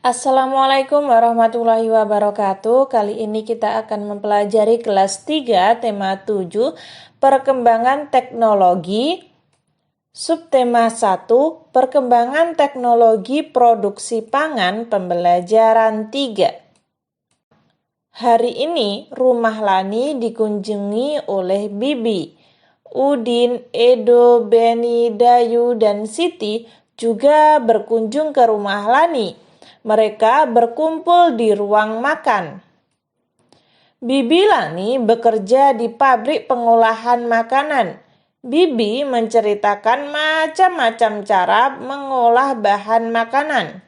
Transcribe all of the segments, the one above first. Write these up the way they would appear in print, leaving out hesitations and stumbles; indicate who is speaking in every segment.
Speaker 1: Assalamualaikum warahmatullahi wabarakatuh. Kali ini kita akan mempelajari kelas 3 tema 7 perkembangan teknologi. Subtema 1 perkembangan teknologi produksi pangan pembelajaran 3. Hari ini rumah Lani dikunjungi oleh Bibi. Udin, Edo, Beni, Dayu, dan Siti juga berkunjung ke rumah Lani. Mereka berkumpul di ruang makan. Bibi Lani bekerja di pabrik pengolahan makanan. Bibi menceritakan macam-macam cara mengolah bahan makanan.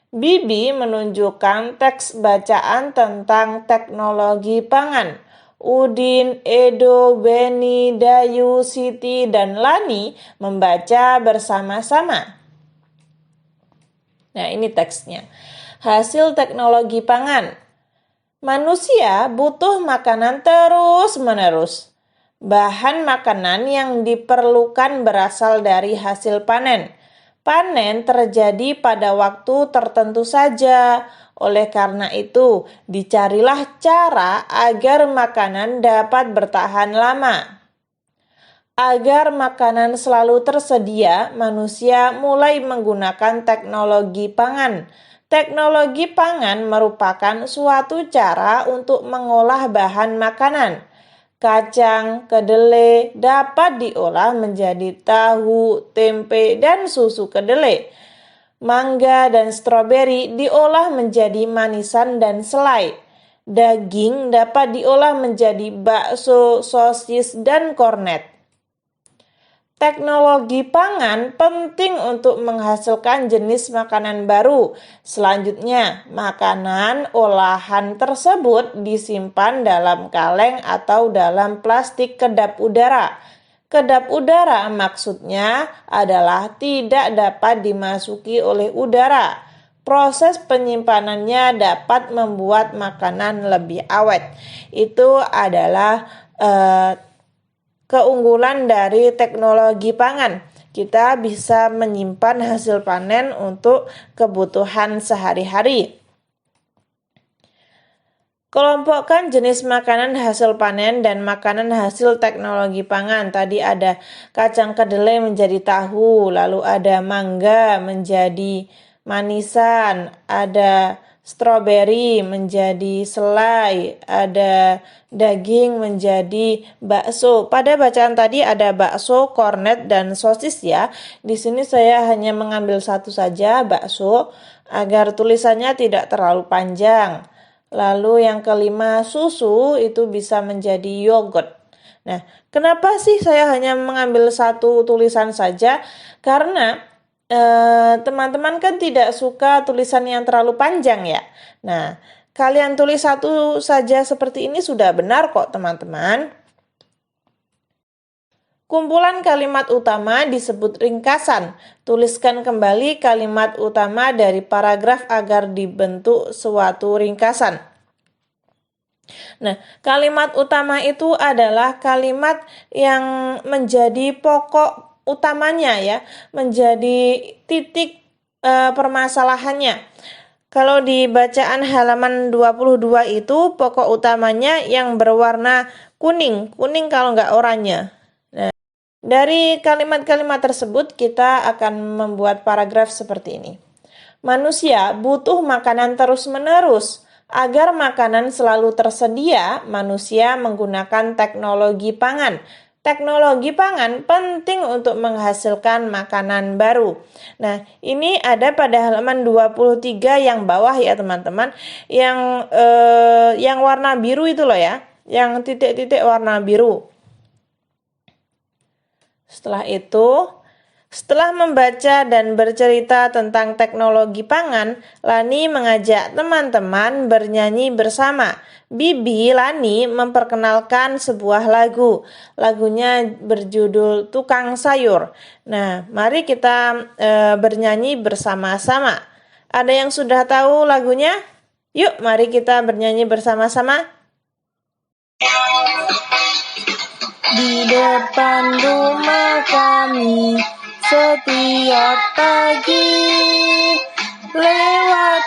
Speaker 1: Bibi menunjukkan teks bacaan tentang teknologi pangan. Udin, Edo, Beni, Dayu, Siti, dan Lani membaca bersama-sama. Nah, ini teksnya. Hasil teknologi pangan. Manusia butuh makanan terus-menerus. Bahan makanan yang diperlukan berasal dari hasil panen. Panen terjadi pada waktu tertentu saja. Oleh karena itu, dicarilah cara agar makanan dapat bertahan lama. Agar makanan selalu tersedia, manusia mulai menggunakan teknologi pangan. Teknologi pangan merupakan suatu cara untuk mengolah bahan makanan. Kacang, kedelai dapat diolah menjadi tahu, tempe, dan susu kedelai. Mangga dan stroberi diolah menjadi manisan dan selai. Daging dapat diolah menjadi bakso, sosis, dan kornet. Teknologi pangan penting untuk menghasilkan jenis makanan baru. Selanjutnya, makanan olahan tersebut disimpan dalam kaleng atau dalam plastik kedap udara. Kedap udara maksudnya adalah tidak dapat dimasuki oleh udara. Proses penyimpanannya dapat membuat makanan lebih awet. Itu adalah keunggulan dari teknologi pangan. Kita bisa menyimpan hasil panen untuk kebutuhan sehari-hari. Kelompokkan jenis makanan hasil panen dan makanan hasil teknologi pangan. Tadi ada kacang kedelai menjadi tahu, lalu ada mangga menjadi manisan, ada stroberi menjadi selai, ada daging menjadi bakso. Pada bacaan tadi ada bakso, kornet, dan sosis ya. Di sini saya hanya mengambil satu saja, bakso, agar tulisannya tidak terlalu panjang. Lalu yang kelima, susu itu bisa menjadi yogurt. Nah, kenapa sih saya hanya mengambil satu tulisan saja? Karena teman-teman kan tidak suka tulisan yang terlalu panjang ya. Nah, kalian tulis satu saja seperti ini sudah benar kok teman-teman. Kumpulan kalimat utama disebut ringkasan. Tuliskan kembali kalimat utama dari paragraf agar dibentuk suatu ringkasan. Nah, kalimat utama itu adalah kalimat yang menjadi pokok utamanya ya, menjadi titik permasalahannya. Kalau di bacaan halaman 22 itu pokok utamanya yang berwarna kuning kalau nggak oranye. Nah, dari kalimat-kalimat tersebut kita akan membuat paragraf seperti ini. Manusia butuh makanan terus-menerus. Agar makanan selalu tersedia, manusia menggunakan teknologi pangan. Teknologi pangan penting untuk menghasilkan makanan baru. Nah, ini ada pada halaman 23 yang bawah ya teman-teman. Yang warna biru itu loh ya. Yang titik-titik warna biru. Setelah membaca dan bercerita tentang teknologi pangan, Lani mengajak teman-teman bernyanyi bersama. Bibi Lani memperkenalkan sebuah lagu. Lagunya berjudul Tukang Sayur. Nah, mari kita bernyanyi bersama-sama. Ada yang sudah tahu lagunya? Yuk, mari kita bernyanyi bersama-sama. Di depan rumah kami setiap pagi lewat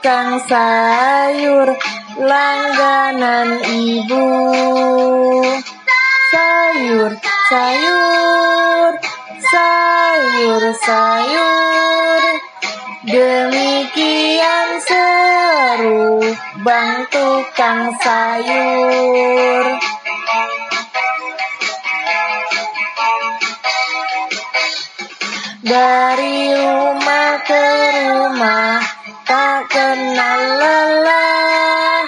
Speaker 1: tukang sayur langganan ibu. Sayur, sayur, sayur, sayur. Demikian seru Bang tukang sayur. Dari rumah ke rumah tak kenal lelah,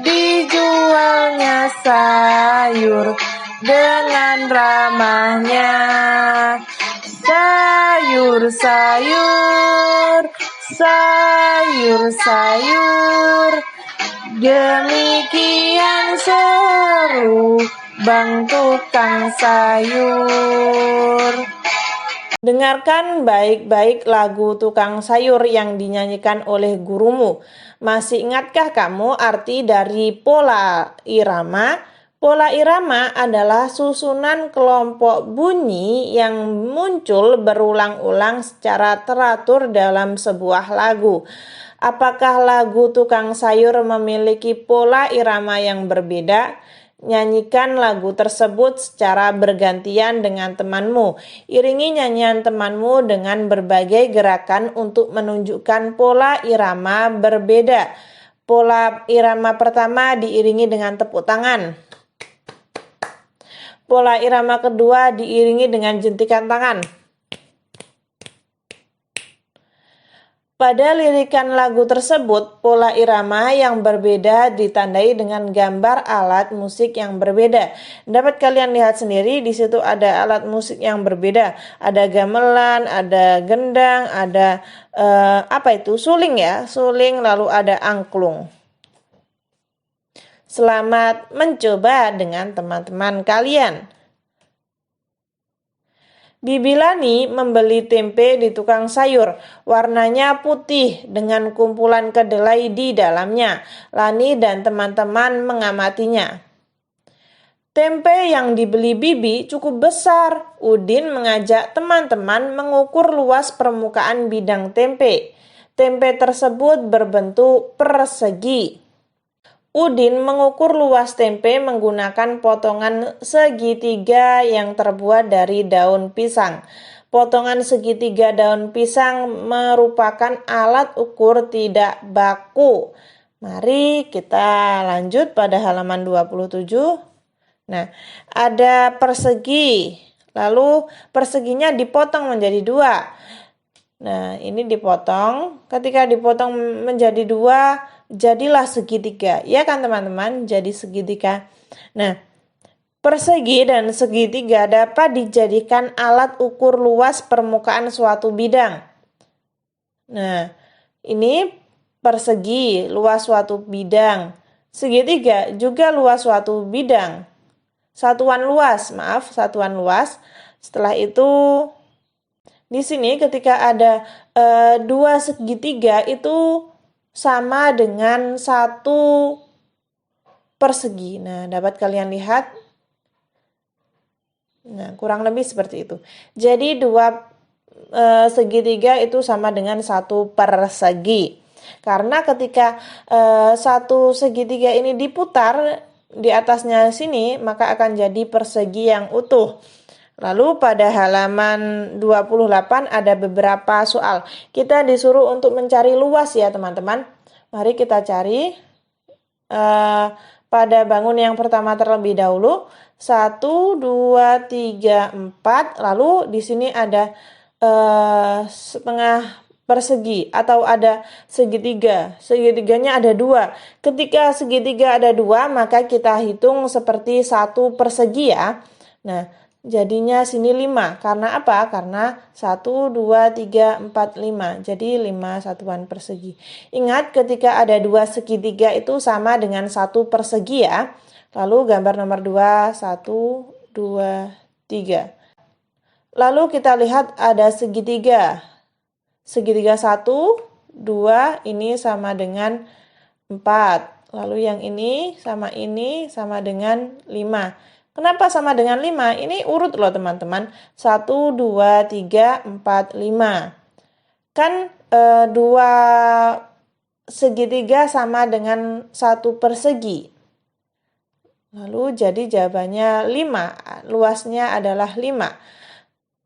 Speaker 1: dijualnya sayur dengan ramahnya. Sayur, sayur, sayur, sayur. Demikian seru Bang tukang sayur. Dengarkan baik-baik lagu Tukang Sayur yang dinyanyikan oleh gurumu. Masih ingatkah kamu arti dari pola irama? Pola irama adalah susunan kelompok bunyi yang muncul berulang-ulang secara teratur dalam sebuah lagu. Apakah lagu Tukang Sayur memiliki pola irama yang berbeda? Nyanyikan lagu tersebut secara bergantian dengan temanmu. Iringi nyanyian temanmu dengan berbagai gerakan untuk menunjukkan pola irama berbeda. Pola irama pertama diiringi dengan tepuk tangan. Pola irama kedua diiringi dengan jentikan tangan. Pada lirikan lagu tersebut, pola irama yang berbeda ditandai dengan gambar alat musik yang berbeda. Dapat kalian lihat sendiri, di situ ada alat musik yang berbeda. Ada gamelan, ada gendang, ada suling ya, suling, lalu ada angklung. Selamat mencoba dengan teman-teman kalian. Bibi Lani membeli tempe di tukang sayur. Warnanya putih dengan kumpulan kedelai di dalamnya. Lani dan teman-teman mengamatinya. Tempe yang dibeli Bibi cukup besar. Udin mengajak teman-teman mengukur luas permukaan bidang tempe. Tempe tersebut berbentuk persegi. Udin mengukur luas tempe menggunakan potongan segitiga yang terbuat dari daun pisang. Potongan segitiga daun pisang merupakan alat ukur tidak baku. Mari kita lanjut pada halaman 27. Nah, ada persegi. Lalu perseginya dipotong menjadi 2. Nah, ini dipotong. Ketika dipotong menjadi 2, jadilah segitiga. Ya kan teman-teman? Jadi segitiga. Nah, persegi dan segitiga dapat dijadikan alat ukur luas permukaan suatu bidang. Nah, ini persegi, luas suatu bidang. Segitiga juga luas suatu bidang. Satuan luas. Setelah itu di sini ketika ada 2 segitiga itu sama dengan 1 persegi. Nah, dapat kalian lihat. Nah, kurang lebih seperti itu. Jadi 2 segitiga itu sama dengan 1 persegi. Karena ketika 1 segitiga ini diputar di atasnya sini, maka akan jadi persegi yang utuh. Lalu pada halaman 28 ada beberapa soal. Kita disuruh untuk mencari luas ya teman-teman. Mari kita cari pada bangun yang pertama terlebih dahulu. 1, 2, 3, 4. Lalu di sini ada setengah persegi atau ada segitiga. Segitiganya ada 2. Ketika segitiga ada 2, maka kita hitung seperti 1 persegi ya. Nah, jadinya sini 5. Karena apa? Karena 1, 2, 3, 4, 5. Jadi 5 satuan persegi. Ingat ketika ada 2 segitiga itu sama dengan 1 persegi ya. Lalu gambar nomor 2, 1, 2, 3. Lalu kita lihat ada segitiga. Segitiga 1, 2 ini sama dengan 4. Lalu yang ini sama dengan 5. Kenapa sama dengan 5? Ini urut loh teman-teman. 1, 2, 3, 4, 5. Kan 2 segitiga sama dengan 1 persegi? Lalu jadi jawabannya 5. Luasnya adalah 5.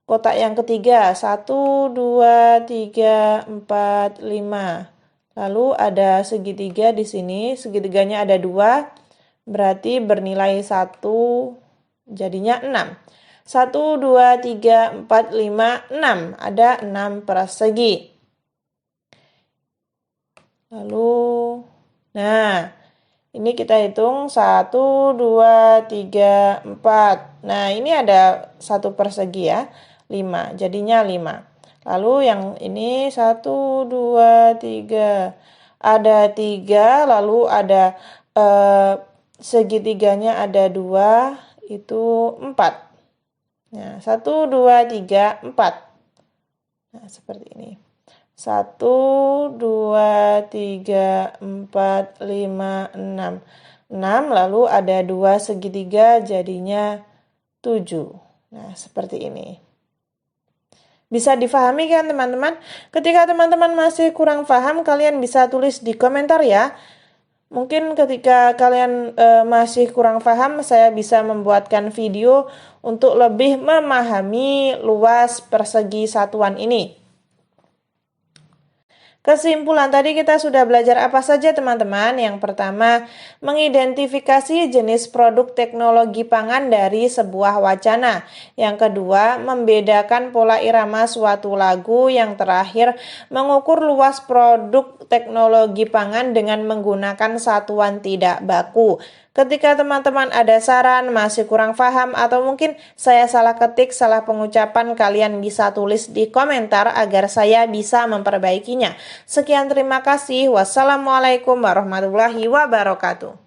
Speaker 1: Kotak yang ketiga, 1, 2, 3, 4, 5. Lalu ada segitiga di sini, segitiganya ada 2, berarti bernilai 1, jadinya 6. 1, 2, 3, 4, 5, 6. Ada 6 persegi. Lalu, nah, ini kita hitung 1, 2, 3, 4. Nah, ini ada 1 persegi ya, 5. Jadinya 5. Lalu yang ini 1, 2, 3. Ada 3, lalu ada segitiganya ada 2, itu 4. Nah, 1, 2, 3, 4. Nah, seperti ini. 1, 2, 3, 4, 5, 6. 6, lalu ada 2 segitiga jadinya 7. Nah, seperti ini. Bisa difahami kan teman-teman? Ketika teman-teman masih kurang paham, kalian bisa tulis di komentar ya. Mungkin ketika kalian masih kurang paham, saya bisa membuatkan video untuk lebih memahami luas persegi satuan ini. Kesimpulan tadi kita sudah belajar apa saja teman-teman? Yang pertama, mengidentifikasi jenis produk teknologi pangan dari sebuah wacana. Yang kedua, membedakan pola irama suatu lagu. Yang terakhir, mengukur luas produk teknologi pangan dengan menggunakan satuan tidak baku. Ketika teman-teman ada saran, masih kurang paham, atau mungkin saya salah ketik, salah pengucapan, kalian bisa tulis di komentar agar saya bisa memperbaikinya. Sekian, terima kasih. Wassalamualaikum warahmatullahi wabarakatuh.